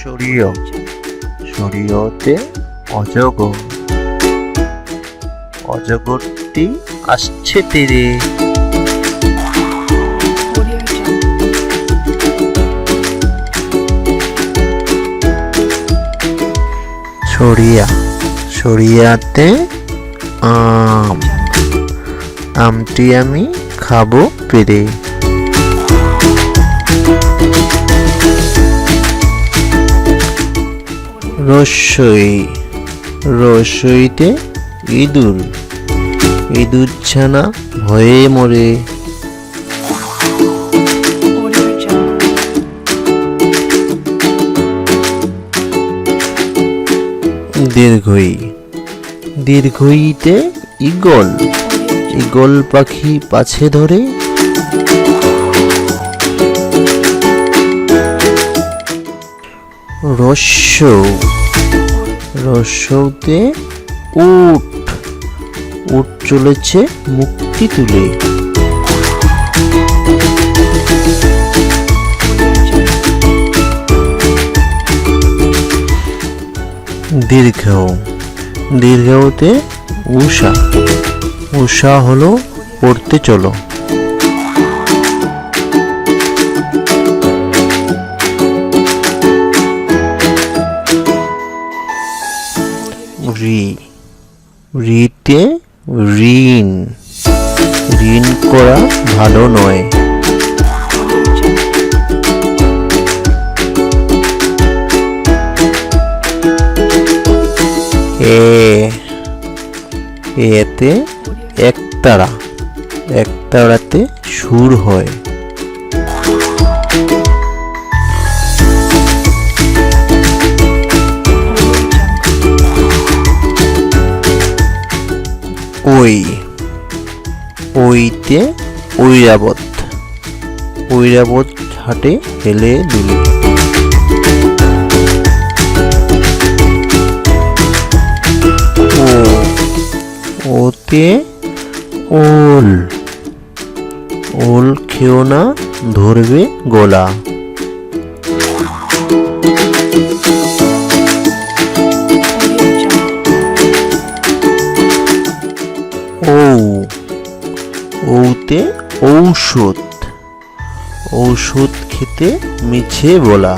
সরিয় সরিয়তে অজগর অজগরটি আসছে তীরে সরিয়া সরিয়াতে আম আমটি আমি খাবো পেরে রসই রসইতে ইঁদুর ইঁদুর ছানা ভয়ে মরে দীর্ঘই দীর্ঘইতে ঈগল ঈগল পাখি পাছে ধরে রস্য রস্যতে উট উট চলেছে মুক্তি তুলে দীর্ঘ দীর্ঘতে উষা উষা হলো পড়তে চলো রি রিতে ঋণ ঋণ করা ভালো নয় এতে একতারা একতারাতে সুর হয় ওই ওইতে ঐরাবত ঐরাবত হাটে হেলে দুলে ওতে ওল ওল খেও না ধরবে গলা ওতে ঔষধ ঔষধ খেতে মিছে বলা